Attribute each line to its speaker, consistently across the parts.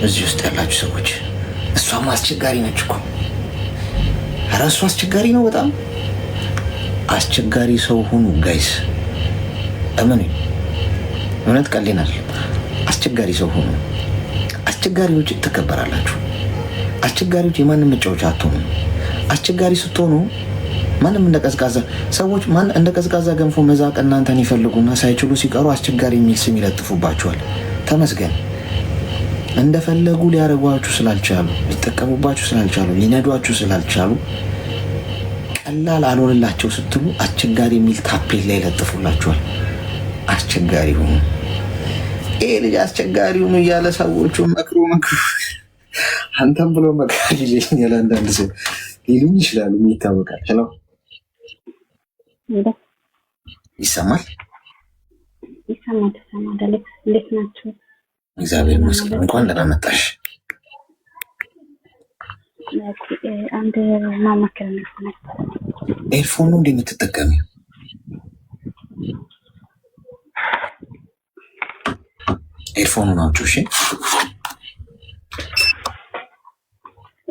Speaker 1: እዚህ ውስጥ ያላችሁ ሰዎች እሷም አስቸጋሪ ነች እኮ። ኧረ እሱ አስቸጋሪ ነው፣ በጣም አስቸጋሪ ሰው ሁኑ ጋይስ። እመኑ፣ እውነት ቀልናል። አስቸጋሪ ሰው ሁኑ። አስቸጋሪዎች ትከበራላችሁ። አስቸጋሪዎች የማንም መጫወቻ አትሆኑ። አስቸጋሪ ስትሆኑ ማንም እንደ ቀዝቃዛ ሰዎች እንደ ቀዝቃዛ ገንፎ መዛቅ እናንተን ይፈልጉና ሳይችሉ ሲቀሩ አስቸጋሪ የሚል ስም ይለጥፉባችኋል። ተመስገን። እንደፈለጉ ሊያረጓችሁ ስላልቻሉ፣ ሊጠቀሙባችሁ ስላልቻሉ፣ ሊነዷችሁ ስላልቻሉ ቀላል አልሆንላቸው ስትሉ አስቸጋሪ የሚል ታፔል ላይ ይለጥፉላችኋል። አስቸጋሪ ሁኑ። ይሄ ልጅ አስቸጋሪ ሁኑ እያለ ሰዎቹ መክሮ አንተም ብሎ መካሪ ይለኛል። አንዳንድ ሰው ሊሉኝ ይችላሉ። ይታወቃል። ሄሎ ይሰማል?
Speaker 2: ይሰማል። እንዴት ናችሁ?
Speaker 1: እግዚአብሔር ይመስገን። እንኳን ደህና መጣሽ።
Speaker 2: አንድ ማማከር ነው።
Speaker 1: ኤርፎን ነው እንደምትጠቀሚው? ኤርፎኑን አውጪው። እሺ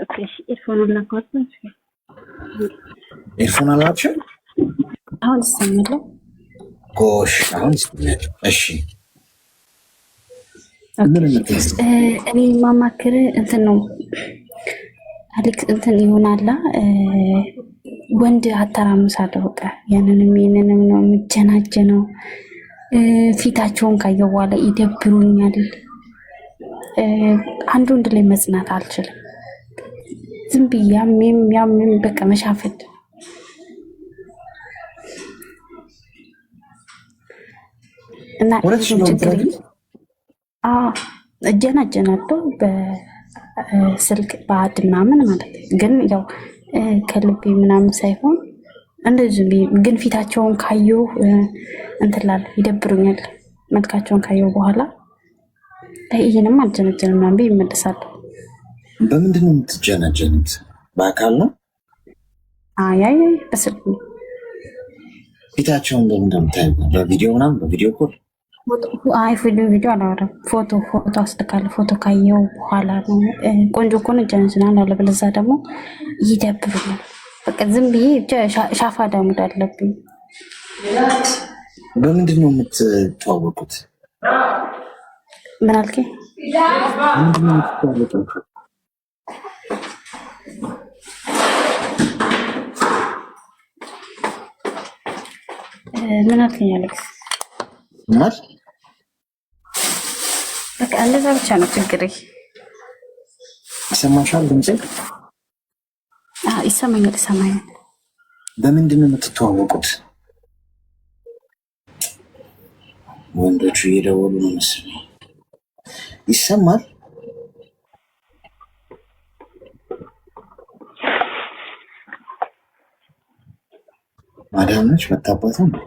Speaker 2: ኦኬ። ኤርፎኑን ላኳት።
Speaker 1: ኤርፎን አላችሁ?
Speaker 2: አሁን ይሰማል?
Speaker 1: ጎሽ፣ አሁን ይሰማል። እሺ
Speaker 2: እኔ ማማከር እንትን ነው አሌክስ፣ እንትን ይሆናላ ወንድ አተራምሳለሁ። በቃ ያንንም ይሄንንም ነው የምጀናጀነው። ፊታቸውን ካየው በኋላ ይደብሩኛል። አንድ ወንድ ላይ መጽናት አልችልም። ዝም ብዬ ያምም በቃ መሻፈድ። እና ችግር እጀናጀናለሁ በስልክ በአድ ምናምን ማለት ግን ያው ከልቤ ምናምን ሳይሆን እንደዚህ ግን ፊታቸውን ካየው እንትላል ይደብሩኛል። መልካቸውን ካየው በኋላ ይሄንም አልጀነጀንም ምናምን ብዬ ይመለሳለሁ።
Speaker 1: በምንድን ነው የምትጀናጀኑት? በአካል ነው?
Speaker 2: አይ በስልክ ነው።
Speaker 1: ፊታቸውን በምንድን ነው የምታየው? በቪዲዮ ምናምን? በቪዲዮ ኮል?
Speaker 2: አይ ቪዲዮ አላወራም። ፎቶ አስልካለሁ። ፎቶ ካየው በኋላ ነው ቆንጆ ከሆነ ጀነጀናል፣ አለበለዚያ ደግሞ ይደብሩኛል። በቃ ዝም ብዬ ሻፋ ዳሙድ አለብኝ።
Speaker 1: በምንድን ነው የምትተዋወቁት?
Speaker 2: ምን አልከኝ?
Speaker 1: ምንድን ነው የምትተዋወቁት?
Speaker 2: ምን አልከኝ አሌክስ?
Speaker 1: ማለት
Speaker 2: በቃ እንደዛ ብቻ ነው ችግሬ።
Speaker 1: ይሰማሻል ድምጼ?
Speaker 2: ይሰማኛል።
Speaker 1: በምንድን ነው የምትተዋወቁት? ወንዶቹ እየደወሉ ነው መሰለኝ። ይሰማል? ማዳምነች መታባታ ነው።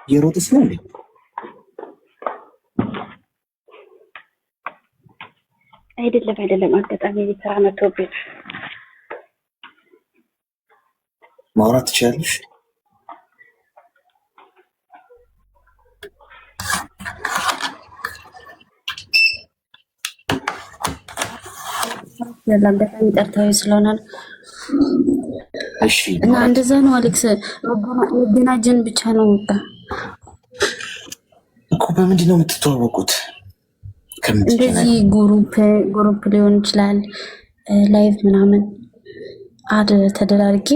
Speaker 1: የሮጥስ ነው እንዴ?
Speaker 2: አይደለም። አጋጣሚ ስራ መጥቶብኝ።
Speaker 1: ማውራት ትችላለሽ?
Speaker 2: አጋጣሚ ጠርታዊ ስለሆነ
Speaker 1: እሺ።
Speaker 2: እና እንደዛ ነው አሌክስ። መገናጀን ብቻ ነው
Speaker 1: እኮ። በምንድን ነው የምትተዋወቁት?
Speaker 2: እንደዚህ ግሩፕ ሊሆን ይችላል፣ ላይቭ ምናምን አድ ተደራርጌ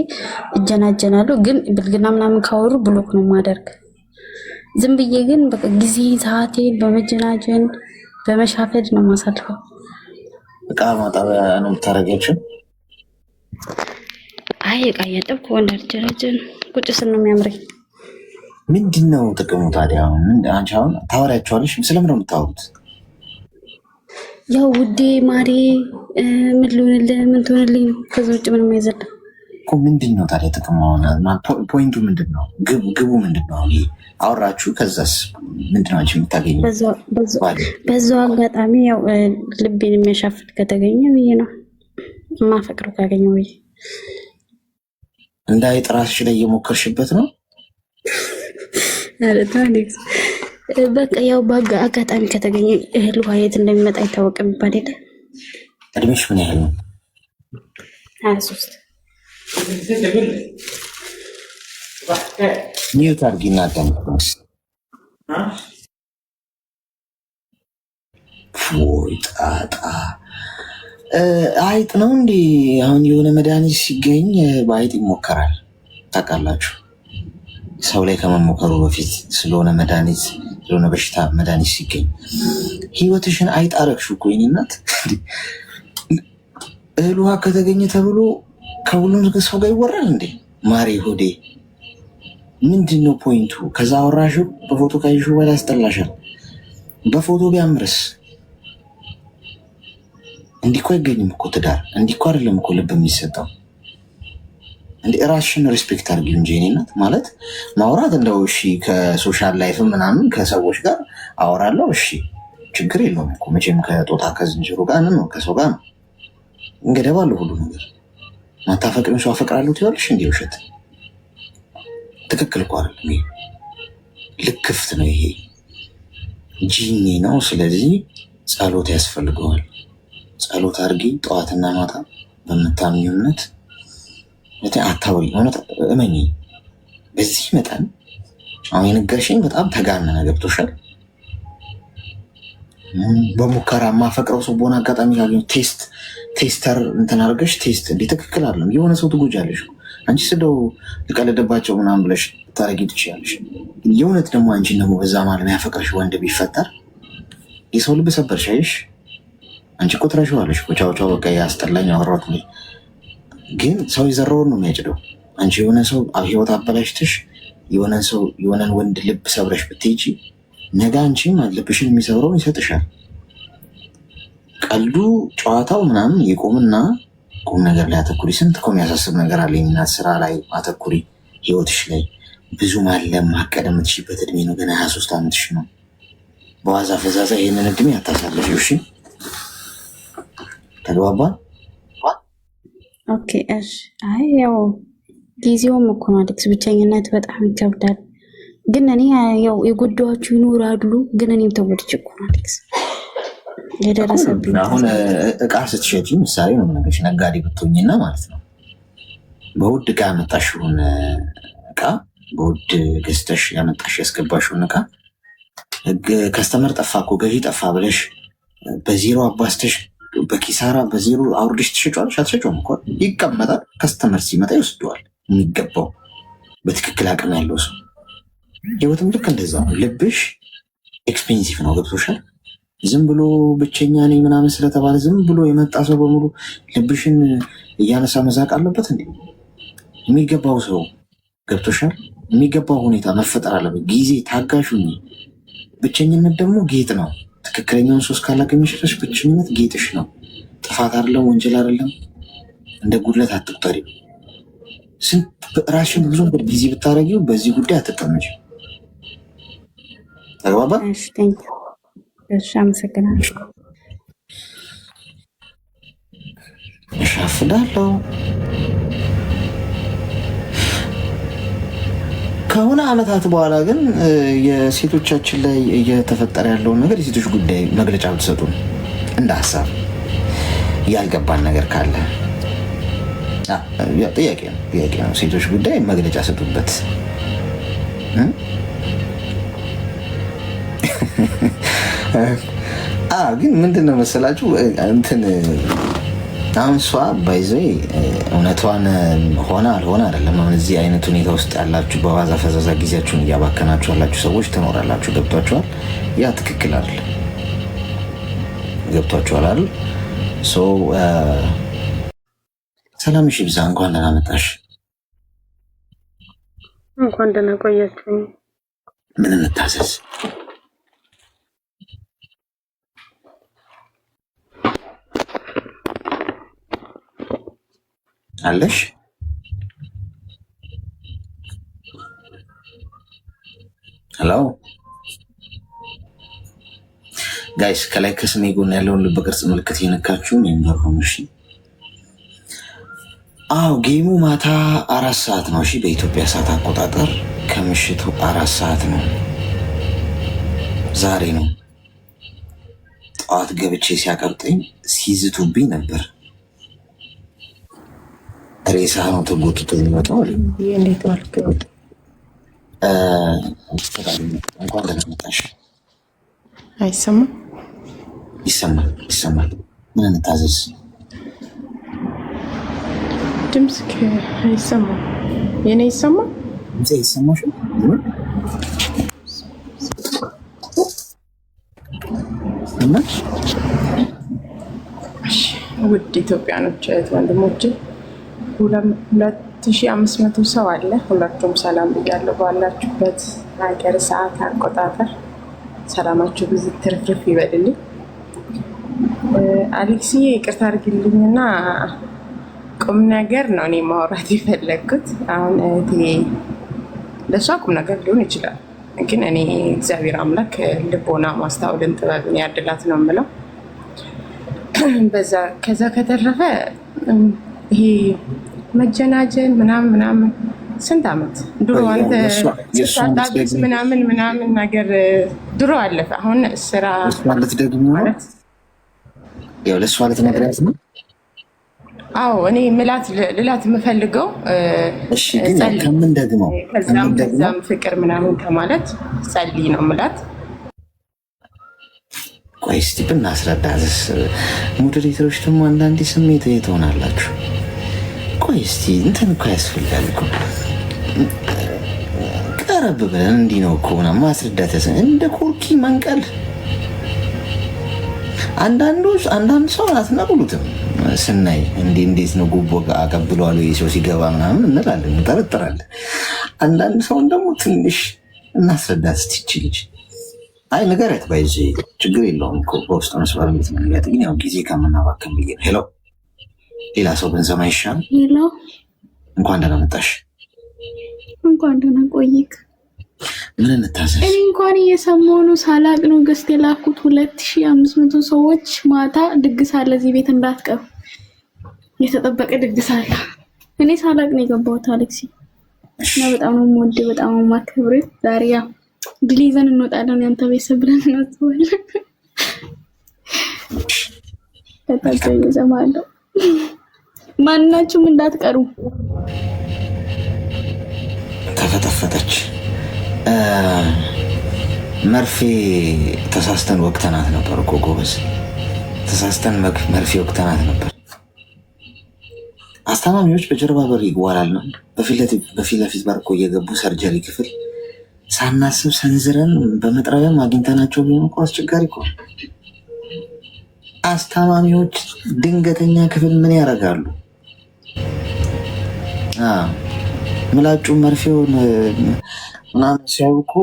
Speaker 2: እጀናጀናለሁ። ግን ብልግና ምናምን ካወሩ ብሎክ ነው ማደርግ። ዝም ብዬ ግን በቃ ጊዜ ሰዓቴ በመጀናጀን በመሻፈድ ነው ማሳልፈው።
Speaker 1: እቃ ማጠቢያ ነው የምታደርጊያቸው?
Speaker 2: አይ እቃ እያጠብኩ ወንድ አልጀናጀን ቁጭ ስል ነው የሚያምረኝ።
Speaker 1: ምንድን ነው ጥቅሙ ታዲያ? አንቺ አሁን ታወሪያቸዋለሽ? ስለምን ነው የምታወሩት?
Speaker 2: ያው ውዴ ማሬ ምን ልሆንልህ ምን ትሆንልኝ ነው። ከዛ ውጭ ምንም አይዘለም
Speaker 1: እኮ። ምንድን ነው ታዲያ ጥቅሙ? ፖይንቱ ምንድን ነው? ግቡ ምንድን ነው? አወራችሁ፣ ከዛስ ምንድን ነው የምታገኘው?
Speaker 2: በዛው አጋጣሚ ያው ልቤን የሚያሻፍት ከተገኘ ብዬ ነው የማፈቅረው ካገኘው ብዬ።
Speaker 1: እንዳይጥ ራስሽ ላይ እየሞከርሽበት ነው?
Speaker 2: በቃ ያው አጋጣሚ ከተገኘ እህል ውሃ የት እንደሚመጣ አይታወቅም ይባል የለ።
Speaker 1: እድሜሽ ምን ያህል ነው?
Speaker 2: 23
Speaker 1: ኒውት አድርጊና አዳምጥ። ፎይ ጣጣ አይጥ ነው እንዴ? አሁን የሆነ መድኃኒት ሲገኝ በአይጥ ይሞከራል ታውቃላችሁ። ሰው ላይ ከመሞከሩ በፊት ስለሆነ መድኃኒት ስለሆነ በሽታ መድኃኒት ሲገኝ ህይወትሽን አይጥ አረግሽው እኮ የእኔ እናት። እህል ውሃ ከተገኘ ተብሎ ከሁሉም ሰው ጋር ይወራል እንዴ? ማሬ ሆዴ ምንድን ነው ፖይንቱ? ከዛ አወራሽው በፎቶ ካይሽው በላይ ያስጠላሻል። በፎቶ ቢያምርስ? እንዲህ እኮ አይገኝም እኮ ትዳር። እንዲህ እኮ አይደለም እኮ ልብ የሚሰጠው። እንደ ራስሽን ሪስፔክት አድርጊው እንጂ እኔ እናት ማለት ማውራት እንደው እሺ፣ ከሶሻል ላይፍ ምናምን ከሰዎች ጋር አወራለሁ እሺ፣ ችግር የለውም እኮ መቼም ከጦጣ ከዝንጀሮ ጋር ነው ከሰው ጋር ነው። እንገደብ አለው ሁሉ ነገር። ማታፈቅሪውን ሰው አፈቅራለሁ ትያለሽ እንዴ? ውሸት። ትክክል እኮ አይደለም ይሄ። ልክፍት ነው ይሄ፣ ጂኒ ነው። ስለዚህ ጸሎት ያስፈልገዋል። ጸሎት አድርጊ ጠዋትና ማታ በምታምኚው እምነት። አታውሪ፣ እውነት እመኚ። በዚህ መጠን አሁን የነገርሽኝ በጣም ተጋነነ። ገብቶሻል? በሙከራ ማፈቅረው ሰው በሆነ አጋጣሚ ካገኘሁ ቴስተር እንትን አድርገሽ ቴስት እንዴ ትክክል አይደለም። የሆነ ሰው ትጎጃለሽ። አንቺ ስደው ልቀልድባቸው ምናምን ብለሽ ታረጊ ትችያለሽ። የእውነት ደግሞ አንቺን ደግሞ በዛ ማለት ያፈቅረሽ ወንድ ቢፈጠር የሰው ልብ ሰበርሽ። አይሽ አንቺ እኮ ትረሺዋለሽ። ቻው ቻው በቃ ያስጠላኝ አወራሁት። ግን ሰው የዘራውን ነው የሚያጭደው። አንቺ የሆነ ሰው ህይወት አበላሽተሽ የሆነን ወንድ ልብ ሰብረሽ ብትሄጂ ነገ አንቺም ልብሽን የሚሰብረውን ይሰጥሻል። ቀልዱ ጨዋታው ምናምን ይቆምና ቁም ነገር ላይ አተኩሪ። ስንት እኮ የሚያሳስብ ነገር አለ። የሚናት ስራ ላይ አተኩሪ። ህይወትሽ ላይ ብዙ ማለም ማቀድ የምትሽበት እድሜ ነው። ገና 23 ዓመትሽ ነው። በዋዛ ፈዛዛ ይህንን እድሜ አታሳለፊው። እሺ ተግባባን?
Speaker 2: ኦኬ እሺ። አይ ያው ጊዜውም እኮ ነው አሌክስ፣ ብቸኝነት በጣም ይከብዳል። ግን እኔ ያው የጎዳኋቸው ይኖራሉ። ግን እኔም ተጎድቼ እኮ ነው አሌክስ የደረሰብኝ።
Speaker 1: አሁን እቃ ስትሸጪ ምሳሌ ነው የምነግርሽ። ነጋዴ ብትሆኝና ማለት ነው በውድ እቃ ያመጣሽውን እቃ በውድ ገዝተሽ ያስገባሽውን እቃ ከስተመር ጠፋ እኮ ገዢ ጠፋ ብለሽ በዜሮ አባስተሽ በኪሳራ በዜሮ አውርደሽ ትሸጫለሽ። አትሸጪውም እኮ ይቀመጣል። ከስተመር ሲመጣ ይወስደዋል። የሚገባው በትክክል አቅም ያለው ሰው። ህይወትም ልክ እንደዛ ነው። ልብሽ ኤክስፔንሲቭ ነው። ገብቶሻል? ዝም ብሎ ብቸኛ ነኝ ምናምን ስለተባለ ዝም ብሎ የመጣ ሰው በሙሉ ልብሽን እያነሳ መዛቅ አለበት እንዴ? የሚገባው ሰው ገብቶሻል? የሚገባው ሁኔታ መፈጠር አለበት። ጊዜ ታጋሹኝ። ብቸኝነት ደግሞ ጌጥ ነው። ትክክለኛውን ሰው እስካላገኘሽ ድረስ ብቸኝነት ጌጥሽ ነው። ጥፋት አይደለም፣ ወንጀል አይደለም። እንደ ጉድለት አትቁጠሪ። ራስሽን ብዙ ጊዜ ብታደረጊው በዚህ ጉዳይ አትጠመጭ። ተግባባ?
Speaker 2: እሺ፣ አመሰግናለሁ።
Speaker 1: እሻፍዳለሁ። ከሆነ ዓመታት በኋላ ግን የሴቶቻችን ላይ እየተፈጠረ ያለውን ነገር የሴቶች ጉዳይ መግለጫ ብትሰጡን እንደ ሀሳብ ያልገባን ነገር ካለ ጥያቄ ነው። ሴቶች ጉዳይ መግለጫ ሰጡበት። ግን ምንድን ነው መሰላችሁ እንትን አሁን እሷ ባይዘ እውነቷን ሆነ አልሆነ አይደለም። አሁን እዚህ አይነት ሁኔታ ውስጥ ያላችሁ በዋዛ ፈዛዛ ጊዜያችሁን እያባከናችሁ ያላችሁ ሰዎች ትኖራላችሁ። ገብቷችኋል? ያ ትክክል አይደለም። ገብቷችኋል አይደል? ሰላም እሺ፣ ብዛ እንኳን ደህና መጣሽ።
Speaker 2: እንኳን ደህና ቆያችሁ።
Speaker 1: ምን እንታዘዝ? አለሽ ሄሎ ጋይስ፣ ከላይ ከስሜ ጎን ያለውን ልብ ቅርጽ ምልክት የነካችሁ ሜምበር ሆኑ። እሺ አዎ፣ ጌሙ ማታ 4 ሰዓት ነው። እሺ በኢትዮጵያ ሰዓት አቆጣጠር ከምሽቱ 4 ሰዓት ነው። ዛሬ ነው ጠዋት ገብቼ ሲያቀብጠኝ ሲዝቱብኝ ነበር። ሬሳ ነው ተጎትቶ የሚመጣው።
Speaker 3: እንዴት ዋልክ?
Speaker 1: እንኳን ደህና መጣሽ።
Speaker 3: አይሰማም?
Speaker 1: ይሰማል፣ ይሰማል። ምን እንታዘዝ?
Speaker 3: ድምፅ አይሰማም። የኔ ይሰማል?
Speaker 1: ይሰማሽ?
Speaker 3: ውድ ኢትዮጵያኖች እህት ወንድሞቼ 2500 ሰው አለ። ሁላችሁም ሰላም ብያለሁ። ባላችሁበት ሀገር ሰዓት አቆጣጠር ሰላማችሁ ብዙ ትርፍርፍ ይበልልኝ። አሌክስዬ ይቅርታ አድርግልኝና ቁም ነገር ነው እኔ ማውራት የፈለግኩት። አሁን እህቴ ለእሷ ቁም ነገር ሊሆን ይችላል፣ ግን እኔ እግዚአብሔር አምላክ ልቦና ማስተዋልን ጥበብን ያድላት ነው የምለው። ከዛ ከተረፈ ይሄ መጀናጀን ምናምን ስንት ዓመት ድሮ አንተ ስታጣቅስ ምናምን ነገር ድሮ አለፈ። አሁን ስራ
Speaker 1: ማለት ደግሞ ለእሷ ልትነግሪያት ነው?
Speaker 3: አዎ እኔ ልላት የምፈልገው
Speaker 1: ከምን ደግሞ
Speaker 3: ከዛም ፍቅር ምናምን ከማለት ጸልይ ነው ምላት።
Speaker 1: ቆይ እስቲ ብናስረዳትስ? ሞዴሬተሮች ደግሞ አንዳንዴ ስሜት ትሆናላችሁ። ቆይ እስቲ እንትን እኮ ያስፈልጋል እኮ ቀረብ ብለን እንዲህ ነው እኮ ምናምን ማስረዳት እንደ ኮርኪ መንቀል። አንዳንድ ሰው አትነቅሉትም ስናይ እንዴት ነው ጉቦ አቀብለዋል ወይ ሰው ሲገባ ምናምን እንላለን፣ እንጠረጥራለን። አንዳንድ ሰውን ደግሞ ትንሽ እናስረዳት ስትችልች አይ ንገረት ባይዚ ችግር የለውም እኮ በውስጥ መስመር የምትነግሪያት፣ ግን ያው ጊዜ ከምናባከን ብዬ ነው። ሄሎ ሌላ ሰው ብንሰማ ይሻል።
Speaker 2: ሄሎ
Speaker 1: እንኳን ደህና መጣሽ።
Speaker 2: እንኳን ደህና ቆይክ።
Speaker 1: ምን እንታዘዝ?
Speaker 2: እኔ እንኳን እየሰማሁ ነው፣ ሳላቅ ነው ገስት የላኩት 2500 ሰዎች ማታ ድግስ አለ እዚህ ቤት እንዳትቀሩ፣ የተጠበቀ ድግስ አለ። እኔ ሳላቅ ነው የገባሁት አሌክሲ እና በጣም ነው የምወደው፣ በጣም ነው የማከብረው። ዛሬ ያ ድል ይዘን እንወጣለን ያንተ ቤተሰብ ብለን እናስባለን። ተጣጣይ ዘማለው ማንናችሁም እንዳትቀሩ።
Speaker 1: ተፈተፈተች መርፌ ተሳስተን ወቅተናት ነበር እኮ ጎበዝ፣ ተሳስተን መርፌ ወቅተናት ነበር። አስታማሚዎች በጀርባ በር ይዋላል ነው በፊት ለፊት በር እኮ እየገቡ ሰርጀሪ ክፍል ሳናስብ ሰንዝረን በመጥረቢያም አግኝተናቸው ቢሆን እኮ አስቸጋሪ እኮ። አስታማሚዎች ድንገተኛ ክፍል ምን ያደርጋሉ? ምላጩ መርፌውን ምናምን ሲያዩ እኮ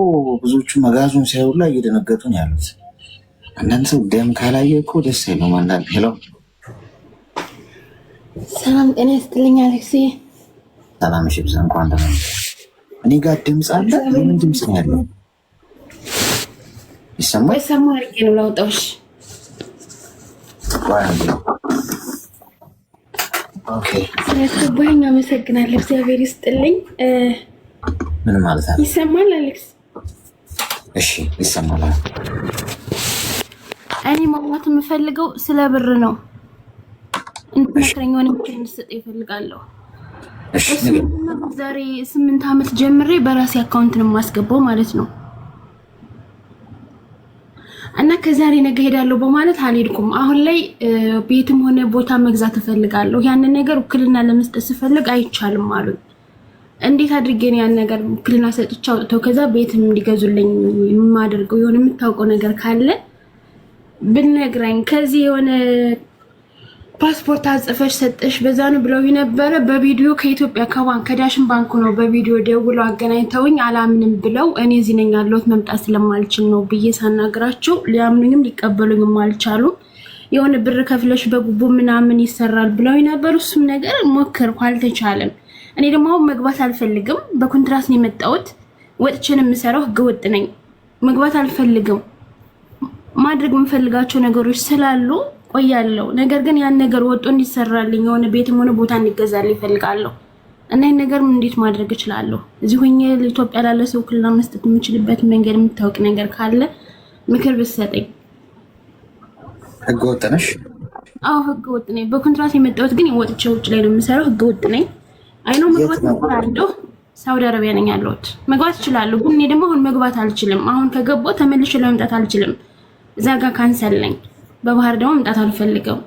Speaker 1: ብዙዎቹ መጋዙን ሲያዩ ላይ እየደነገጡ ነው ያሉት። አንዳንድ ሰው ደም ካላየ እኮ ደስ አይለውም። አንዳንድ ሄሎ
Speaker 4: ሰላም ጤና ይስጥልኝ አሌክሲ።
Speaker 1: ሰላም እሺ፣ ብዛ እንኳን ደህና መጣሽ። እኔ ጋር ድምፅ አለ። ምን ድምፅ ነው ያለው? ይሰማል?
Speaker 4: ይሰማል አድርጌ ነው ላውጣውሽ።
Speaker 1: ኦኬ
Speaker 4: ስለተባኝ አመሰግናለሁ። እግዚአብሔር ይስጥልኝ።
Speaker 1: ምን ማለት ነው?
Speaker 4: ይሰማል አሌክስ?
Speaker 1: እሺ ይሰማል።
Speaker 4: እኔ ማውራት የምፈልገው ስለ ብር ነው። እንትመክረኛውን እንድትሰጥ ይፈልጋለሁ።
Speaker 1: እሺ
Speaker 4: ዛሬ 8 ዓመት ጀምሬ በራሴ አካውንት ነው የማስገባው ማለት ነው። እና ከዛሬ ነገ ሄዳለሁ በማለት አልሄድኩም። አሁን ላይ ቤትም ሆነ ቦታ መግዛት እፈልጋለሁ። ያንን ነገር ውክልና ለመስጠት ስፈልግ አይቻልም አሉኝ። እንዴት አድርጌ ነው ያን ነገር ውክልና ሰጥቼ አውጥተው ከዛ ቤትም እንዲገዙልኝ የማደርገው? የሆነ የምታውቀው ነገር ካለ ብነግረኝ። ከዚህ የሆነ ፓስፖርት አጽፈሽ ሰጠሽ በዛ ነው ብለው ነበረ። በቪዲዮ ከኢትዮጵያ ከዳሽን ባንክ ነው በቪዲዮ ደውለው አገናኝተውኝ አላምንም ብለው እኔ እዚህ ነኝ ያለሁት መምጣት ስለማልችል ነው ብዬ ሳናግራቸው ሊያምኑኝም ሊቀበሉኝም አልቻሉም። የሆነ ብር ከፍለሽ በጉቦ ምናምን ይሰራል ብለው ነበር። እሱም ነገር ሞከርኩ፣ አልተቻለም። እኔ ደግሞ መግባት አልፈልግም። በኮንትራት ነው የመጣሁት። ወጥቼን የምሰራው ህገወጥ ነኝ። መግባት አልፈልግም። ማድረግ የምፈልጋቸው ነገሮች ስላሉ ቆያለሁ። ነገር ግን ያን ነገር ወጥቶ እንዲሰራልኝ የሆነ ቤትም ሆነ ቦታ እንዲገዛልኝ እፈልጋለሁ። እና ይሄን ነገር እንዴት ማድረግ እችላለሁ? እዚህ ሆኜ ለኢትዮጵያ ላለ ሰው ውክልና መስጠት የምችልበት መንገድ የምታውቅ ነገር ካለ ምክር ብትሰጠኝ።
Speaker 1: ህገ ወጥ ነሽ?
Speaker 4: አዎ ህገ ወጥ ነኝ። በኮንትራት የመጣሁት ግን ወጥቼ ውጭ ላይ ነው የምሰራው። ህገ ወጥ ነኝ። አይኖ መግባት እችላለሁ። ሳውዲ አረቢያ ነኝ ያለሁት። መግባት እችላለሁ፣ ግን እኔ ደግሞ አሁን መግባት አልችልም። አሁን ከገባሁ ተመልሼ ለመምጣት አልችልም። እዛ ጋር ካንሰል ነኝ። በባህር ደግሞ መምጣት አልፈልገው።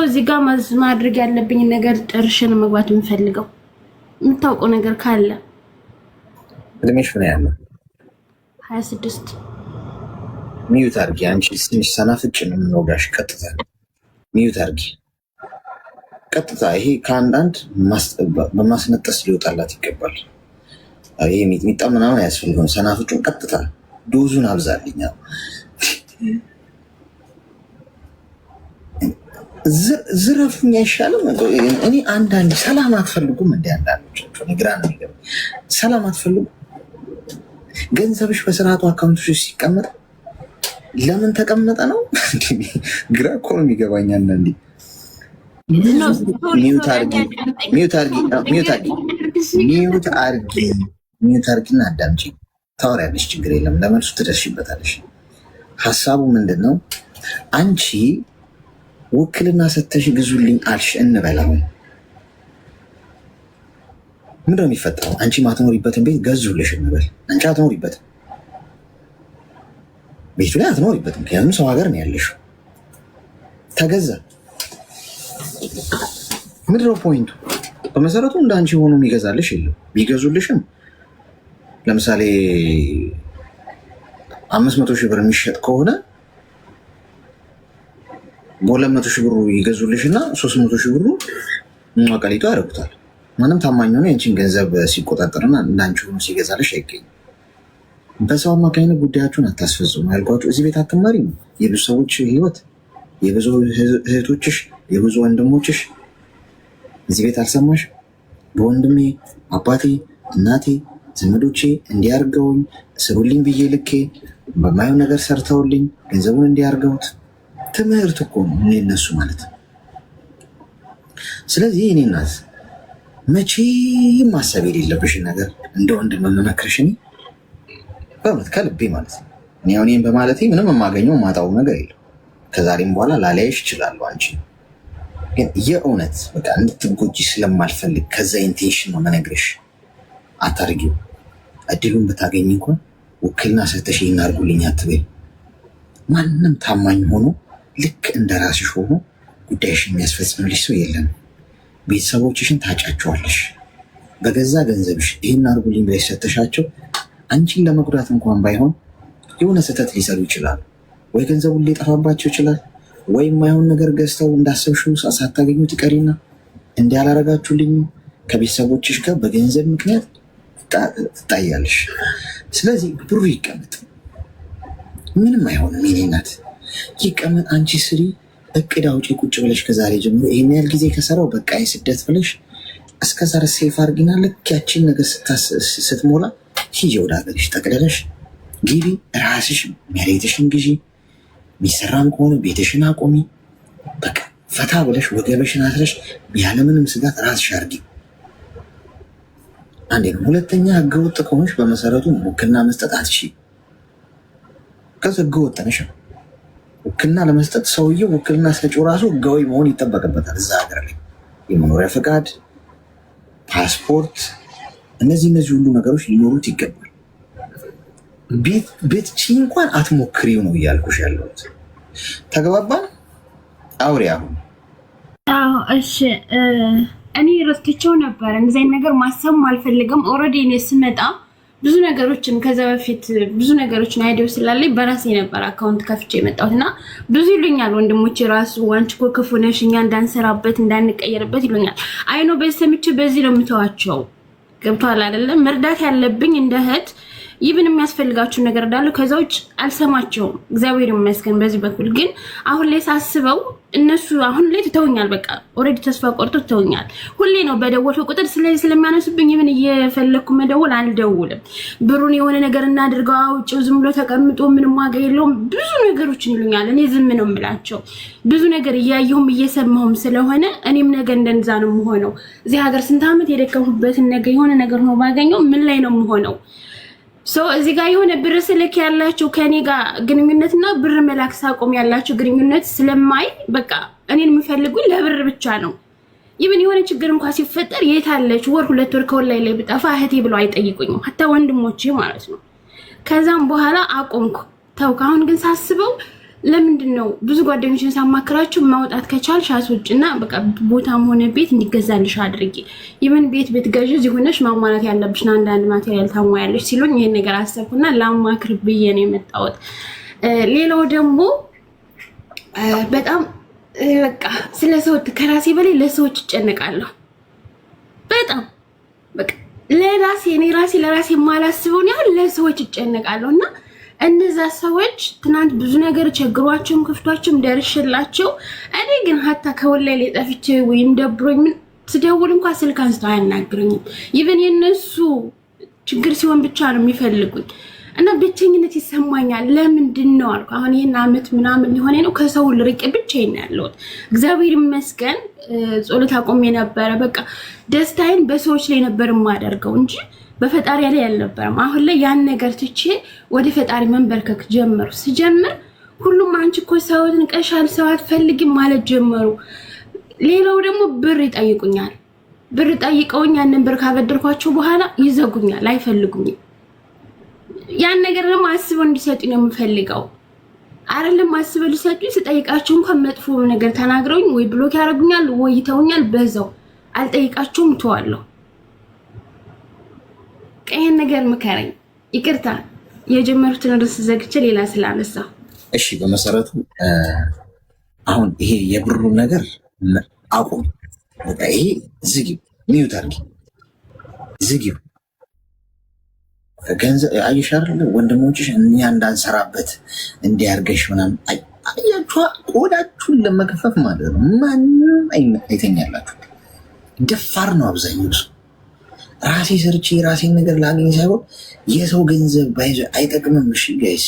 Speaker 4: እዚህ ጋር ማድረግ ያለብኝ ነገር ጥርሽ ነው መግባት የምፈልገው። የምታውቀው ነገር ካለ።
Speaker 1: እድሜሽ ምን ያለው?
Speaker 4: 26
Speaker 1: ሚዩት አድርጊ። አንቺ ትንሽ ሰናፍጭ ነው የምንወጋሽ። ቀጥታ ሚዩት አድርጊ። ቀጥታ ይሄ ከአንዳንድ በማስነጠስ ሊወጣላት ይገባል። ይሄ ሚጥሚጣ ምናምን አያስፈልገውም። ሰናፍጩን ቀጥታ ዶዙን አብዛልኛ። ዝረፉኝ አይሻልም? እኔ አንዳንድ ሰላም አትፈልጉም? እንደ አንዳንዶቻቸው ግራ ነው የሚገባኝ። ሰላም አትፈልጉም? ገንዘብሽ በስርዓቱ አካውንቶች ሲቀመጥ ለምን ተቀመጠ ነው? ግራ እኮ ነው የሚገባኝ አንዳንዴ። ሚዩት አርጊና አዳምጪ። ታወሪያለሽ፣ ችግር የለም። ለመልሱ ትደርሽበታለሽ። ሀሳቡ ምንድን ነው? አንቺ ውክልና ሰተሽ ግዙልኝ አልሽ እንበላው። ምንድን ነው የሚፈጠረው? አንቺ ማትኖሪበትን ቤት ገዙልሽ እንበል። አንቺ አትኖሪበትም፣ ቤቱ ላይ አትኖሪበትም። ምክንያቱም ሰው ሀገር ነው ያለሽው። ተገዛ። ምንድን ነው ፖይንቱ? በመሰረቱ እንደ አንቺ ሆኖ የሚገዛልሽ የለም። ቢገዙልሽም ለምሳሌ 500 ሺህ ብር የሚሸጥ ከሆነ በ200 ሺህ ብሩ ይገዙልሽና 300 ሺህ ብሩ ቀሊጦ ያደርጉታል። ማንም ታማኝ ሆነ የአንቺን ገንዘብ ሲቆጣጠርና እንዳንቺ ሆኖ ሲገዛልሽ አይገኝም። በሰው አማካኝነት ጉዳያችሁን አታስፈጽሙ ያልኳችሁ እዚህ ቤት አትማሪ ነው። የብዙ ሰዎች ህይወት፣ የብዙ እህቶችሽ፣ የብዙ ወንድሞችሽ እዚህ ቤት አልሰማሽ? በወንድሜ አባቴ፣ እናቴ፣ ዘመዶቼ እንዲያርገውኝ ስሩልኝ ብዬ ልኬ በማየው ነገር ሰርተውልኝ ገንዘቡን እንዲያርገውት ትምህርት እኮ ነው እነሱ ማለት። ስለዚህ እኔ እናት መቼም ማሰብ የሌለብሽን ነገር እንደ ወንድም የምመክርሽ እኔ በእውነት ከልቤ ማለት ነው። እኔ አሁን በማለቴ ምንም የማገኘው ማጣው ነገር የለም። ከዛሬም በኋላ ላላይሽ እችላለሁ። አንቺ ግን የእውነት በቃ እንድትጎጂ ስለማልፈልግ ከዛ ኢንቴንሽን ነው መነግርሽ። አታርጊው። እድሉን ብታገኝ እንኳን ውክልና ሰተሽ ይህን አድርጉልኝ አትበይ። ማንም ታማኝ ሆኖ ልክ እንደ ራስሽ ሆኖ ጉዳይሽ የሚያስፈጽምልሽ ሰው የለም። ቤተሰቦችሽን ታጫቸዋለሽ። በገዛ ገንዘብሽ ይህን አድርጉልኝ ብለሽ ሰተሻቸው አንቺን ለመጉዳት እንኳን ባይሆን የሆነ ስህተት ሊሰሩ ይችላሉ። ወይ ገንዘቡን ሊጠፋባቸው ይችላል፣ ወይም የማይሆን ነገር ገዝተው እንዳሰብሽው ሳታገኙ ትቀሪና እንዲያላረጋችሁልኝ ከቤተሰቦችሽ ጋር በገንዘብ ምክንያት ትጣያለሽ። ስለዚህ ብሩ ይቀመጥ፣ ምንም አይሆንም። የኔ እናት ይቀመጥ፣ አንቺ ስሪ፣ እቅድ አውጪ ቁጭ ብለሽ ከዛሬ ጀምሮ ይህን ያህል ጊዜ ከሰራው በቃ የስደት ብለሽ እስከዛሬ ሴፍ አድርጊና ልክ ያቺን ነገር ስትሞላ ሂጂ ወደ ሀገርሽ ጠቅለለሽ ግቢ። ራስሽ መሬትሽን ግዢ፣ የሚሰራም ከሆነ ቤትሽን አቆሚ። በቃ ፈታ ብለሽ ወገበሽን አስረሽ ያለምንም ስጋት ራስሽ አድርጊ። አንዴ ነው። ሁለተኛ ህገወጥ ከሆንሽ በመሰረቱ ውክልና መስጠት አትችይም። ከዚ ህገወጥ ነሽ። ውክልና ለመስጠት ሰውዬው ውክልና ሰጪው ራሱ ህጋዊ መሆን ይጠበቅበታል። እዛ ሀገር ላይ የመኖሪያ ፈቃድ፣ ፓስፖርት፣ እነዚህ ሁሉ ነገሮች ሊኖሩት ይገባል። ቤት እንኳን አትሞክሪው ነው እያልኩሽ ያለሁት። ተግባባን? አውሪ አሁን።
Speaker 4: እሺ እኔ ረስቼው ነበር። እንደዚህ አይነት ነገር ማሰብም አልፈልግም። ኦልሬዲ እኔ ስመጣ ብዙ ነገሮችን ከዛ በፊት ብዙ ነገሮችን አይዲዮ ስላለኝ በራሴ ነበር አካውንት ከፍቼ የመጣሁት እና ብዙ ይሉኛል ወንድሞቼ ራሱ አንቺ እኮ ክፉ ነሽ፣ እኛ እንዳንሰራበት እንዳንቀየርበት ይሉኛል። አይኖ በሰምቼ በዚህ ነው የምተዋቸው። ገብቷል አይደለም? መርዳት ያለብኝ እንደ እህት ይብን የሚያስፈልጋችሁ ነገር እንዳለ ከዛ ውጭ አልሰማቸውም። እግዚአብሔር ይመስገን። በዚህ በኩል ግን አሁን ላይ ሳስበው እነሱ አሁን ላይ ትተውኛል። በቃ ኦልሬዲ ተስፋ ቆርጦ ትተውኛል። ሁሌ ነው በደወልኩ ቁጥር ስለዚህ ስለሚያነሱብኝ ይብን እየፈለኩ መደወል አልደውልም። ብሩን የሆነ ነገር እናድርገው አውጪው ዝም ብሎ ተቀምጦ ምንም ዋጋ የለውም ብዙ ነገሮችን ይሉኛል። እኔ ዝም ነው የምላቸው። ብዙ ነገር እያየሁም እየሰማሁም ስለሆነ እኔም ነገ እንደዛ ነው የምሆነው። እዚህ ሀገር ስንት ዓመት የደከምኩበትን ነገር የሆነ ነገር ነው ባገኘው ምን ላይ ነው የምሆነው? እዚህ ጋር የሆነ ብር ስልክ ያላቸው ከኔ ጋር ግንኙነትና ብር መላክ ሳቆም ያላቸው ግንኙነት ስለማይ በቃ እኔን የሚፈልጉኝ ለብር ብቻ ነው። ይብን የሆነ ችግር እንኳን ሲፈጠር የት አለች ወር 2 ወር ከወላይ ላይ ብጠፋ እህቴ ብለው አይጠይቁኝም፣ hatta ወንድሞቼ ማለት ነው። ከዛም በኋላ አቆምኩ ተውኩ። አሁን ግን ሳስበው ለምንድን ነው ብዙ ጓደኞችን ሳማክራቸው ማውጣት ከቻልሽ አስወጭና በቃ ቦታም ሆነ ቤት እንዲገዛልሽ አድርጊ፣ ይብን ቤት ገዢ እዚህ ሆነሽ ማሟላት ያለብሽና አንዳንድ ማቴሪያል ታሟያለሽ ሲሉኝ ይሄን ነገር አሰብኩና ላማክር ብዬ ነው የመጣሁት። ሌላው ደግሞ በጣም በቃ ስለ ሰው ከራሴ በላይ ለሰዎች እጨነቃለሁ። በጣም በቃ ለራሴ ማላስበው ነው ለሰዎች እጨነቃለሁና እነዛ ሰዎች ትናንት ብዙ ነገር ቸግሯቸውም ከፍቷቸውም ደርሽላቸው እኔ ግን hatta ከወላይ ላይ ጠፍቼ ወይም ደብሮኝ ምን ስደውል እንኳን ስልክ አንስተው አያናግሩኝም። ኢቭን የነሱ ችግር ሲሆን ብቻ ነው የሚፈልጉኝ እና ብቸኝነት ይሰማኛል። ለምንድን ነው አልኩ። አሁን ይሄን አመት ምናምን ሊሆነ ነው ከሰው ልርቄ ብቻዬን ያለሁት። እግዚአብሔር ይመስገን ጸሎት አቆሜ ነበር። በቃ ደስታዬን በሰዎች ላይ ነበር የማደርገው እንጂ በፈጣሪ ላይ አልነበረም። አሁን ላይ ያን ነገር ትቼ ወደ ፈጣሪ መንበርከክ ጀመሩ። ሲጀምር ሁሉም አንቺ እኮ ሰውን ቀሻል ሰው አትፈልጊም ማለት ጀመሩ። ሌላው ደግሞ ብር ይጠይቁኛል። ብር ጠይቀውኝ ያንን ብር ካበደርኳቸው በኋላ ይዘጉኛል፣ አይፈልጉኝም። ያን ነገር ደግሞ አስበው እንዲሰጡኝ ነው የምፈልገው። አይደለም አስበው ሊሰጡኝ ስጠይቃቸው እንኳን መጥፎ ነገር ተናግረውኝ ወይ ብሎክ ያደርጉኛል ወይ ይተውኛል። በዛው አልጠይቃቸውም ተዋለሁ። ቀየን ነገር መከረኝ። ይቅርታ የጀመሩትን ርዕስ ዘግቼ ሌላ ስላነሳ።
Speaker 1: እሺ በመሰረቱ አሁን ይሄ የብሩ ነገር አቁም። በቃ ይሄ ዝጊው፣ ሚዩት አድርጊ፣ ዝጊው። ገንዘብ አይሻር ወንድሞችሽ እኛ እንዳንሰራበት እንዲያርገሽ ምናምን አያችሁ፣ ቆዳችሁን ለመከፈፍ ማለት ነው። ማንም አይተኛላችሁ። ደፋር ነው አብዛኛው ሰው። ራሴ ሰርቼ ራሴን ነገር ላገኝ ሳይሆን የሰው ገንዘብ ባይዞ አይጠቅምም። እሺ ጋይስ፣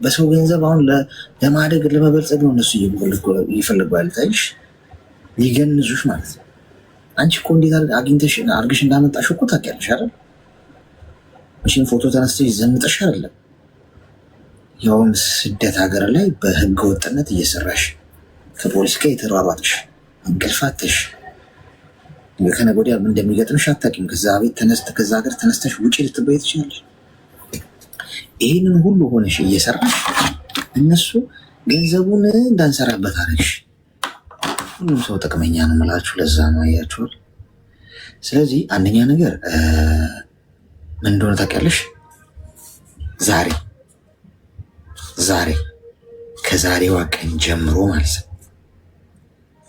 Speaker 1: በሰው ገንዘብ አሁን ለማደግ ለመበልጸግ ነው እነሱ ይፈልጋሉ። ታይሽ ሊገንዙሽ ማለት ነው። አንቺ እኮ እንዴት አግኝተሽ አርግሽ እንዳመጣሽ እኮ ታውቂያለሽ አይደል? እሺን ፎቶ ተነስተሽ ዘንጠሽ አይደለም። ያውም ስደት ሀገር ላይ በህገ ወጥነት እየሰራሽ ከፖሊስ ጋር የተሯሯጥሽ እንቅልፋተሽ ከነገ ወዲያ እንደሚገጥምሽ አታውቂም። ከዛ ሀገር ተነስተሽ ውጪ ልትበይ ትችላለሽ። ይህንን ሁሉ ሆነሽ እየሰራሽ እነሱ ገንዘቡን እንዳንሰራበት አረግሽ። ሁሉም ሰው ጥቅመኛ ነው የምላችሁ። ለዛ ነው አያችሁት። ስለዚህ አንደኛ ነገር ምን እንደሆነ ታውቂያለሽ? ዛሬ ከዛሬዋ ቀን ጀምሮ ማለት ነው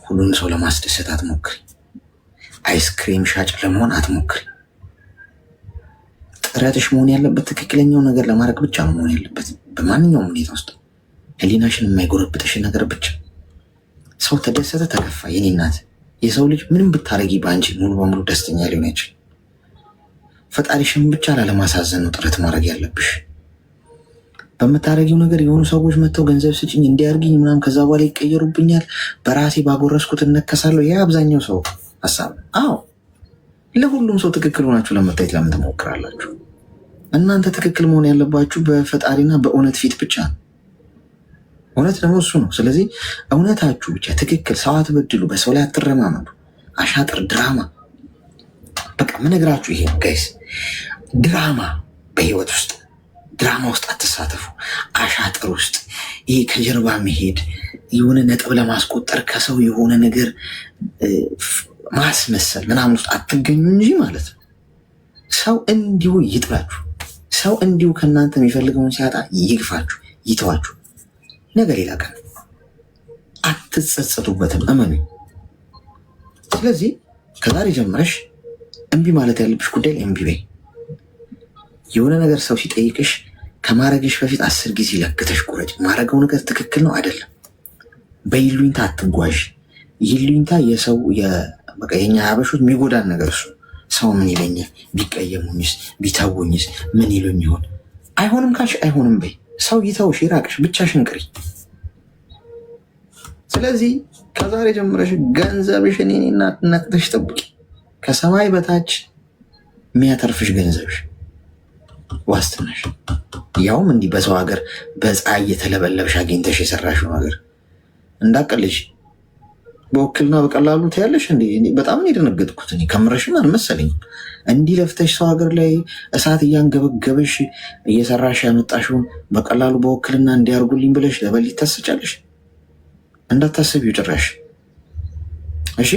Speaker 1: ሁሉንም ሰው ለማስደሰት አትሞክሪ። አይስክሪም ሻጭ ለመሆን አትሞክሪ። ጥረትሽ መሆን ያለበት ትክክለኛው ነገር ለማድረግ ብቻ ነው መሆን ያለበት። በማንኛውም ሁኔታ ውስጥ ህሊናሽን የማይጎረብጥሽን ነገር ብቻ። ሰው ተደሰተ ተከፋ፣ የኔ እናት፣ የሰው ልጅ ምንም ብታረጊ በአንቺ ሙሉ በሙሉ ደስተኛ ሊሆን አይችልም። ፈጣሪሽን ብቻ ላለማሳዘን ነው ጥረት ማድረግ ያለብሽ። በምታረጊው ነገር የሆኑ ሰዎች መጥተው ገንዘብ ስጭኝ እንዲያርግኝ ምናምን ከዛ በኋላ ይቀየሩብኛል፣ በራሴ ባጎረስኩት እነከሳለሁ። ያ አብዛኛው ሰው ሀሳብ። አዎ ለሁሉም ሰው ትክክል ሆናችሁ ለመታየት ለምን ትሞክራላችሁ? እናንተ ትክክል መሆን ያለባችሁ በፈጣሪና በእውነት ፊት ብቻ ነው። እውነት ደግሞ እሱ ነው። ስለዚህ እውነታችሁ ብቻ ትክክል። ሰው አትበድሉ፣ በሰው ላይ አትረማመዱ። አሻጥር፣ ድራማ፣ በቃ ምነግራችሁ ይሄ ጋይስ፣ ድራማ በህይወት ውስጥ ድራማ ውስጥ አትሳተፉ። አሻጥር ውስጥ ይሄ ከጀርባ መሄድ የሆነ ነጥብ ለማስቆጠር ከሰው የሆነ ነገር ማስመሰል ምናምን ውስጥ አትገኙ እንጂ ማለት ነው። ሰው እንዲሁ ይጥላችሁ። ሰው እንዲሁ ከእናንተ የሚፈልገውን ሲያጣ ይግፋችሁ፣ ይተዋችሁ። ነገ ሌላ ቀን አትጸጸቱበትም፣ እመኑ። ስለዚህ ከዛሬ ጀምረሽ እምቢ ማለት ያለብሽ ጉዳይ ላይ እምቢ በይ። የሆነ ነገር ሰው ሲጠይቅሽ ከማረግሽ በፊት 10 ጊዜ ለክተሽ ቁረጭ። ማረገው ነገር ትክክል ነው አይደለም። በይሉኝታ አትጓዥ። ይሉኝታ የሰው በቃ የኛ ሀበሾች የሚጎዳን ነገር እሱ። ሰው ምን ይለኛል፣ ቢቀየሙኝስ፣ ቢተውኝስ ምን ይሉኝ ይሆን? አይሆንም ካልሽ አይሆንም በይ። ሰው ይተውሽ፣ ይራቅሽ፣ ብቻሽን ቅሪ። ስለዚህ ከዛሬ ጀምረሽ ገንዘብሽን ነቅተሽ ጠብቂ። ከሰማይ በታች የሚያተርፍሽ ገንዘብሽ ዋስትናሽ ያውም እንዲህ በሰው ሀገር በፀሐይ የተለበለብሽ አግኝተሽ የሰራሽው ነገር እንዳቀልሽ በውክልና በቀላሉ ትያለሽ እንዴ? በጣም ነው የደነገጥኩት። እኔ ከምረሽም አልመሰለኝም። እንዲህ ለፍተሽ ሰው ሀገር ላይ እሳት እያንገበገበሽ እየሰራሽ ያመጣሽውን በቀላሉ በውክልና እንዲያርጉልኝ ብለሽ ለበሊት ታስጫለሽ። እንዳታስቢው ጭራሽ። እሺ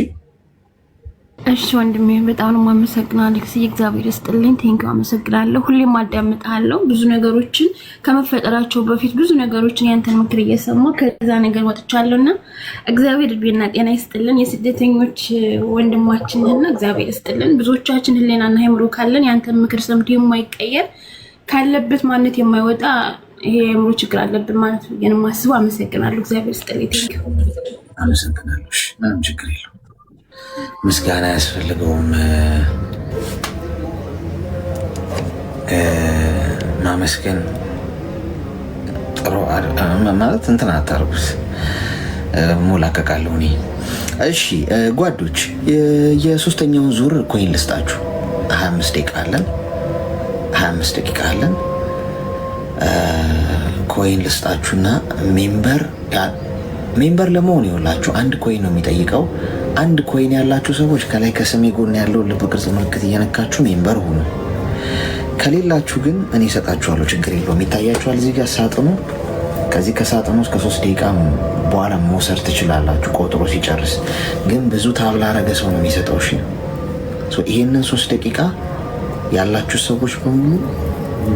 Speaker 4: እሺ ወንድሜ በጣም ነው የማመሰግነው አሌክስ፣ እግዚአብሔር ይስጥልኝ። ቴንኪው አመሰግናለሁ። ሁሌም አዳምጣለሁ። ብዙ ነገሮችን ከመፈጠራቸው በፊት ብዙ ነገሮችን ያንተን ምክር እየሰማሁ ከዛ ነገር ወጥቻለሁና እግዚአብሔር እድሜና ጤና ይስጥልን። የስደተኞች ወንድማችንና እግዚአብሔር ይስጥልን። ብዙዎቻችን ህሊናና አእምሮ ካለን ያንተን ምክር ሰምቶ የማይቀየር ካለበት ማንነት የማይወጣ ይሄ አእምሮ ችግር አለብን ማለት ነው የማስበው። አመሰግናለሁ። እግዚአብሔር ይስጥልኝ። ቴንኪው
Speaker 1: አመሰግናለሁ። ምንም ችግር የለውም። ምስጋና ያስፈልገውም ማመስገን ጥሩ ማለት እንትን አታርጉት። ሞላቀቃለሁ እኔ። እሺ ጓዶች የሶስተኛውን ዙር ኮይን ልስጣችሁ። 25 ደቂቃ አለን። 25 ደቂቃ አለን። ኮይን ልስጣችሁና ሜምበር ለመሆን ይኸውላችሁ አንድ ኮይን ነው የሚጠይቀው። አንድ ኮይን ያላችሁ ሰዎች ከላይ ከስሜ ጎን ያለውን ልብ ቅርጽ ምልክት እየነካችሁ ሜምበር ሁኑ። ከሌላችሁ ግን እኔ እሰጣችኋለሁ፣ ችግር የለውም። ይታያችኋል እዚህ ጋር ሳጥኑ። ከዚህ ከሳጥኑ ውስጥ ከ3 ደቂቃ በኋላ መውሰድ ትችላላችሁ ቆጥሮ ሲጨርስ። ግን ብዙ ታብ ላረገ ሰው ነው የሚሰጠው። እሺ ይህንን 3 ደቂቃ ያላችሁ ሰዎች በሙሉ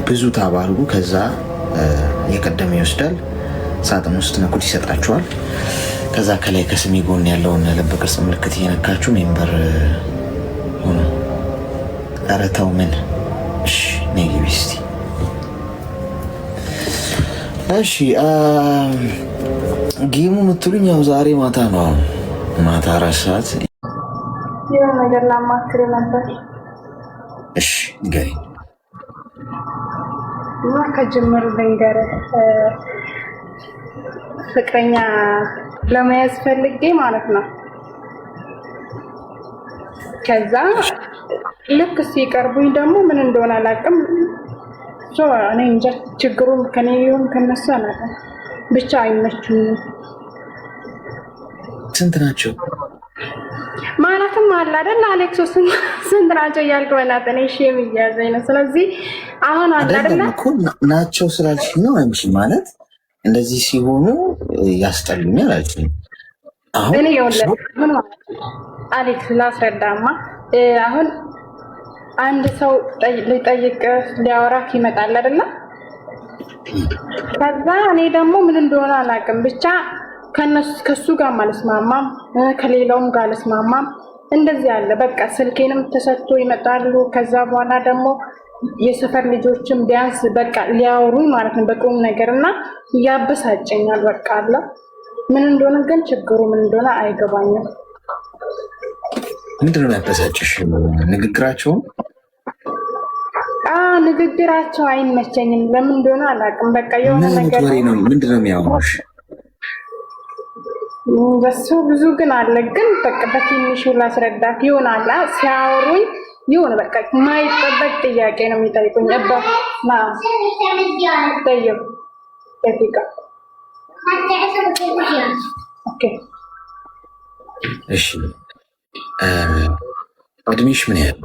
Speaker 1: ብዙ ታብ አድርጉ። ከዛ የቀደመ ይወስዳል። ሳጥን ውስጥ ነኩት ይሰጣችኋል። ከዛ ከላይ ከስሜ ጎን ያለውን ልብ ቅርጽ ምልክት እየነካችሁ ሜምበር ሆኖ ኧረ ተው ምን እሺ ነግቢ እስቲ። እሺ ጌሙ የምትሉኝ ያው ዛሬ ማታ ነው። ማታ 4 ሰዓት
Speaker 2: የሆነ ነገር ላማክር ነበር።
Speaker 1: እሺ ንገሪኝ።
Speaker 2: ከጅምሩ ልንገርህ፣ ፍቅረኛ ለመያዝ ፈልጌ ማለት ነው። ከዛ ልክ ሲቀርቡኝ ደግሞ ምን እንደሆነ አላውቅም። እኔ እንጃ ችግሩን ከኔ ይሁን ከነሱ አላውቅም፣ ብቻ አይመቹኝም።
Speaker 1: ስንት ናቸው
Speaker 2: ማለትም አለ አይደል አሌክሶ፣ ስንት ናቸው እያልክ በእናትህ እኔ ሼም እያዘኝ ነው። ስለዚህ አሁን አለ አይደል
Speaker 1: ናቸው ስላልሽ ነው አንቺ ማለት እንደዚህ ሲሆኑ ያስጠሉኛል አልችልም። አሁን
Speaker 2: እኔ ይኸውልህ ምን ማለት ነው አሌክስ ላስረዳማ። አሁን አንድ ሰው ሊጠይቅ ሊያወራክ ይመጣል አይደል? ከዛ እኔ ደግሞ ምን እንደሆነ አላውቅም፣ ብቻ ከሱ ጋር አልስማማም፣ ከሌላውም ጋር አልስማማም። እንደዚህ አለ በቃ። ስልኬንም ተሰጥቶ ይመጣሉ። ከዛ በኋላ ደግሞ የሰፈር ልጆችም ቢያንስ በቃ ሊያወሩኝ ማለት ነው በቁም ነገር እና ያበሳጨኛል። በቃ አለ ምን እንደሆነ ግን ችግሩ ምን እንደሆነ አይገባኝም።
Speaker 1: ምንድነው ያበሳጭሽ? ንግግራቸው
Speaker 2: ንግግራቸው አይመቸኝም። ለምን እንደሆነ አላውቅም። በቃ የሆነ ነገር
Speaker 1: ነው። ምንድነው የሚያወሩሽ?
Speaker 2: በሱ ብዙ ግን አለ። ግን በቃ በትንሹ ላስረዳት ይሆናል። ሲያወሩኝ ይሁን በቃ የማይጠበቅ ጥያቄ ነው የሚጠይቁኝ።
Speaker 1: እሺ እድሜሽ ምን ያህል?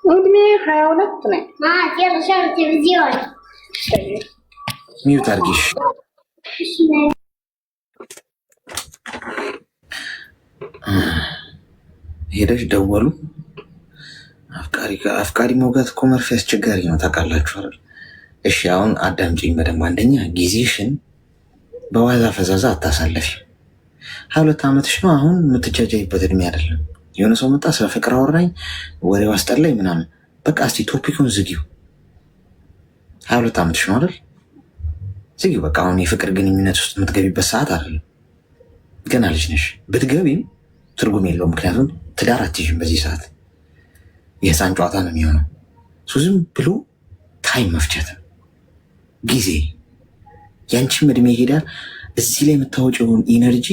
Speaker 2: እድሜ 22 ነኝ።
Speaker 1: ሚውት አድርጊሽ። ሄደሽ ደወሉ። አፍቃሪ መውጋት እኮ መርፌ አስቸጋሪ ነው ታውቃላችሁ አይደል? እሺ አሁን አዳምጪኝ በደንብ። አንደኛ ጊዜሽን በዋዛ ፈዛዛ አታሳለፊ። 22 ዓመትሽ ነው። አሁን የምትጃጃይበት እድሜ አይደለም። የሆነ ሰው መጣ ስለ ፍቅር አወራኝ ወሬው አስጠላኝ ምናምን፣ በቃ እስቲ ቶፒኩን ዝጊው። 22 ዓመትሽ ነው አይደል? ዝጊው በቃ። አሁን የፍቅር ግንኙነት ውስጥ የምትገቢበት ሰዓት አይደለም። ገና ልጅ ነሽ። ብትገቢም ትርጉም የለውም፣ ምክንያቱም ትዳር አትይዥም በዚህ ሰዓት። የህፃን ጨዋታ ነው የሚሆነው። ዝም ብሎ ታይም መፍጀት ጊዜ። ያንቺም እድሜ ይሄዳል። እዚህ ላይ የምታወጪውን ኢነርጂ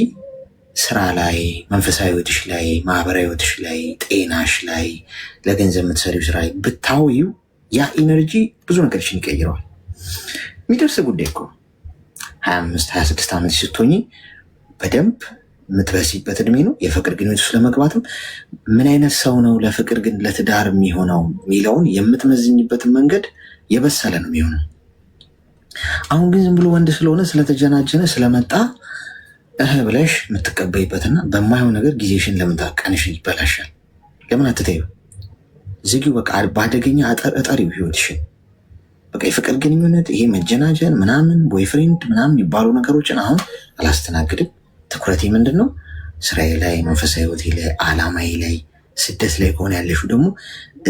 Speaker 1: ስራ ላይ፣ መንፈሳዊ ህይወትሽ ላይ፣ ማህበራዊ ህይወትሽ ላይ፣ ጤናሽ ላይ፣ ለገንዘብ የምትሰሪው ስራ ላይ ብታውዩ ያ ኢነርጂ ብዙ ነገሮችን ይቀይረዋል። የሚደርስ ጉዳይ እኮ 25 26 ዓመት ስትሆኚ በደንብ የምትበሲበት እድሜ ነው። የፍቅር ግንኙነት ውስጥ ለመግባትም ምን አይነት ሰው ነው ለፍቅር ግን ለትዳር የሚሆነው የሚለውን የምትመዝኝበትን መንገድ የበሰለ ነው የሚሆነው። አሁን ግን ዝም ብሎ ወንድ ስለሆነ ስለተጀናጀነ ስለመጣ ብለሽ የምትቀበይበትና በማየው ነገር ጊዜሽን ለምን ታቀንሽ ይበላሻል። ለምን አትተዩ? ዝጊው በቃ በአደገኛ እጠሪው ህይወትሽን። በቃ የፍቅር ግንኙነት ይሄ መጀናጀን ምናምን ቦይፍሬንድ ምናምን የሚባሉ ነገሮችን አሁን አላስተናግድም። ትኩረቴ ምንድን ነው? ስራዬ ላይ፣ መንፈሳዊ ህይወቴ ላይ፣ አላማዬ ላይ። ስደት ላይ ከሆነ ያለሽው ደግሞ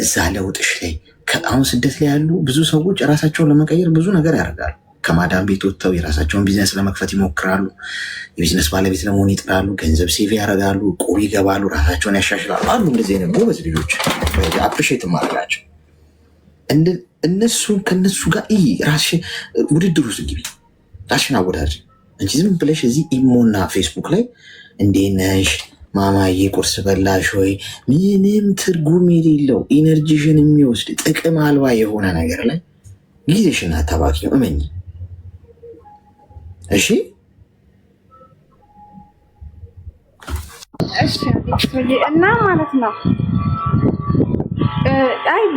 Speaker 1: እዛ ለውጥሽ ላይ። አሁን ስደት ላይ ያሉ ብዙ ሰዎች ራሳቸውን ለመቀየር ብዙ ነገር ያደርጋሉ። ከማዳም ቤት ወጥተው የራሳቸውን ቢዝነስ ለመክፈት ይሞክራሉ። የቢዝነስ ባለቤት ለመሆን ይጥራሉ። ገንዘብ ሴቭ ያደርጋሉ። ቁብ ይገባሉ። ራሳቸውን ያሻሽላሉ። አሉ እንደዚህ አይነት ጎበዝ ልጆች አፕሪሼት ማድረጋቸው። እነሱ ከነሱ ጋር ራስሽን ውድድር ውስጥ ግቢ። ራስሽን አወዳድር እንጂ ዝም ብለሽ እዚህ ኢሞና ፌስቡክ ላይ እንዴት ነሽ ማማዬ ቁርስ በላሽ ወይ ምንም ትርጉም የሌለው ኢነርጂሽን የሚወስድ ጥቅም አልባ የሆነ ነገር ላይ ጊዜሽን አታባኪው። እመኝ እሺ።
Speaker 5: እሺ እና ማለት ነው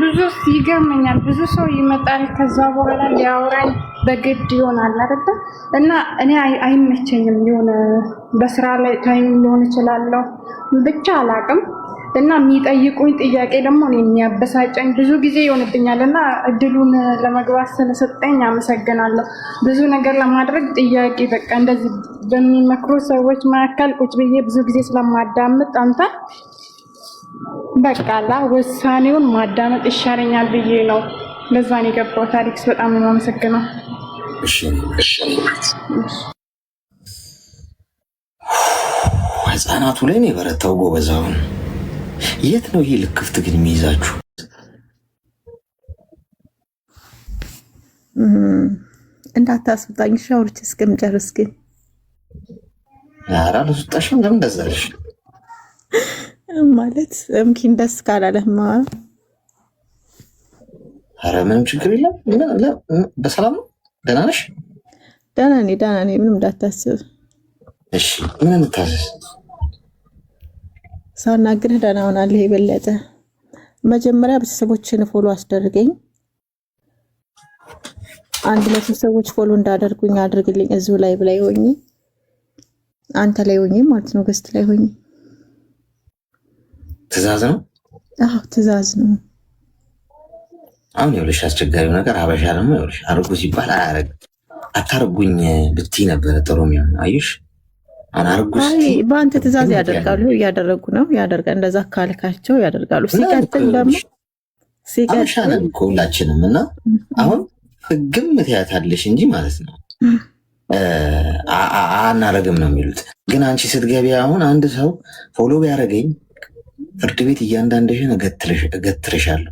Speaker 5: ብዙ ይገርመኛል። ብዙ ሰው ይመጣል ከዛ በኋላ ሊያወራኝ በግድ ይሆናል አይደል? እና እኔ አይመቸኝም። የሆነ በስራ ላይ ታይም ሊሆን ይችላለሁ ብቻ አላቅም። እና የሚጠይቁኝ ጥያቄ ደግሞ እኔ የሚያበሳጨኝ ብዙ ጊዜ ይሆንብኛል። እና እድሉን ለመግባት ስለሰጠኝ አመሰግናለሁ። ብዙ ነገር ለማድረግ ጥያቄ በቃ እንደዚህ በሚመክሩ ሰዎች መካከል ቁጭ ብዬ ብዙ ጊዜ ስለማዳምጥ አንተ በቃ ውሳኔውን ማዳመጥ ይሻለኛል ብዬ ነው ለዛ ነው የገባሁት። አሌክስ በጣም ነው የማመሰግነው።
Speaker 1: ህፃናቱ ላይ ነው የበረታው ጎበዛውን። የት ነው ይሄ ልክፍት ግን የሚይዛችሁ?
Speaker 6: እንዳታስወጣኝ ሻውርች እስከምጨርስ ግን።
Speaker 1: ኧረ አልወጣሽም። ለምን እንደዛ አልሽ?
Speaker 6: ማለት እምኪን ደስ ካላለህማ።
Speaker 1: ኧረ ምንም ችግር የለም። በሰላም ነው? ደህና ነሽ?
Speaker 6: ደህና ነኝ። ምንም እንዳታስብ
Speaker 1: እሺ። ምን እንታዘዝ?
Speaker 6: ሳናግርህ ደህና ሆናለህ። የበለጠ መጀመሪያ ቤተሰቦችን ፎሎ አስደርገኝ። 100 ሰዎች ፎሎ እንዳደርጉኝ አድርግልኝ። እዚሁ ላይ ብላይ ሆኜ አንተ ላይ ሆኜ ማለት ነው፣ ገስት ላይ ሆኜ።
Speaker 1: ትእዛዝ ነው?
Speaker 6: አዎ ትእዛዝ ነው።
Speaker 1: አሁን ይኸውልሽ አስቸጋሪው ነገር ሀበሻ ደግሞ ይኸውልሽ አርጉ ሲባል አታርጉኝ ብትይ ነበር ጥሩ የሚሆነው። አየሽ
Speaker 6: በአንተ ትእዛዝ ያደርጋሉ፣ እያደረጉ ነው። እንደዛ ካልካቸው ያደርጋሉ። ሲቀጥል ደግሞ
Speaker 1: ሁላችንም እና አሁን ህግም ትያታለሽ እንጂ ማለት ነው አናረግም ነው የሚሉት። ግን አንቺ ስትገቢ አሁን አንድ ሰው ፎሎ ቢያደርገኝ ፍርድ ቤት እያንዳንድሽን እገትርሻለሁ፣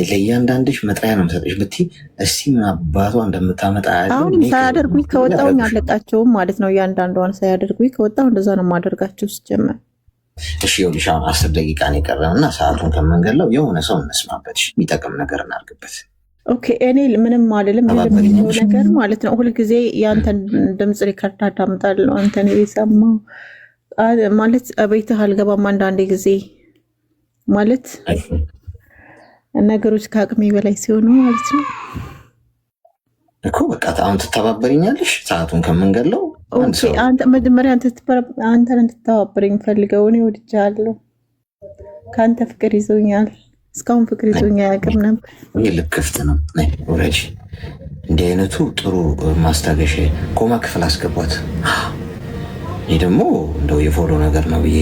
Speaker 1: ለእያንዳንድሽ መጥሪያ ነው የምሰጥሽ ብትይ እስቲ ምን አባቷ እንደምታመጣ
Speaker 6: አሁን ሳያደርጉኝ ከወጣሁኝ አለቃቸውም ማለት ነው። እያንዳንዷን ሳያደርጉኝ ከወጣሁ እንደዛ ነው የማደርጋቸው ሲጀመር።
Speaker 1: እሺ ይኸውልሽ አሁን 10 ደቂቃ ነው የቀረን እና ሰዓቱን ከምንገለው የሆነ ሰው እንስማበት፣ የሚጠቅም ነገር እናድርግበት።
Speaker 6: ኦኬ እኔ ምንም አልልም። የሚለው ነገር ማለት ነው ሁልጊዜ የአንተን ድምፅ ሪከርድ አዳምጣለሁ። አንተን የሰማው ማለት ቤትህ አልገባም አንዳንዴ ጊዜ ማለት ነገሮች ከአቅሜ በላይ ሲሆኑ ማለት ነው
Speaker 1: እኮ በቃ አሁን ትተባበሪኛለሽ ሰዓቱን ከምንገለው።
Speaker 6: አንተ መጀመሪያ አንተን እንድትተባበረኝ ፈልገው። እኔ ወድጃለሁ፣ ከአንተ ፍቅር ይዞኛል። እስካሁን ፍቅር ይዞኛል አያውቅም ነበር።
Speaker 1: ይህ ልክፍት ነው ወረጅ። እንዲህ አይነቱ ጥሩ ማስታገሻ ኮማ ክፍል አስገቧት። ይህ ደግሞ እንደው የፎሎ ነገር ነው ብዬ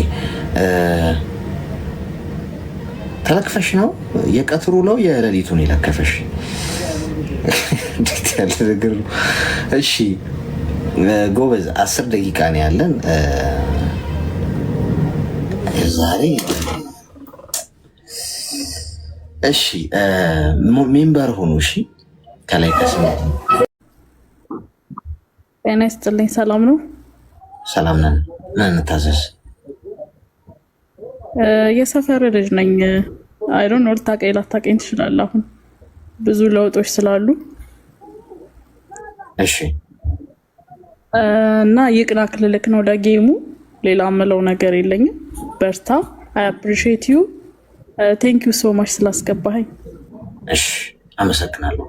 Speaker 1: ተለክፈሽ ነው የቀትሩ ነው የሌሊቱን የለከፈሽ ያለ ነገር ነው። እሺ ጎበዝ 10 ደቂቃ ነው ያለን ዛሬ። እሺ ሜምበር ሆኑ። እሺ ከላይ ከስም
Speaker 7: ጤና ይስጥልኝ። ሰላም ነው?
Speaker 1: ሰላም ነን። ምን እንታዘዝ?
Speaker 7: የሰፈር ልጅ ነኝ። አይዶን ነው ልታውቀኝ ላታውቀኝ ትችላለህ። አሁን ብዙ ለውጦች ስላሉ
Speaker 1: እሺ
Speaker 7: እና ይቅናክ ልልክ ነው ለጌሙ ሌላ ምለው ነገር የለኝም በርታ I appreciate you thank you so much ስላስገባኸኝ
Speaker 1: እሺ አመሰግናለሁ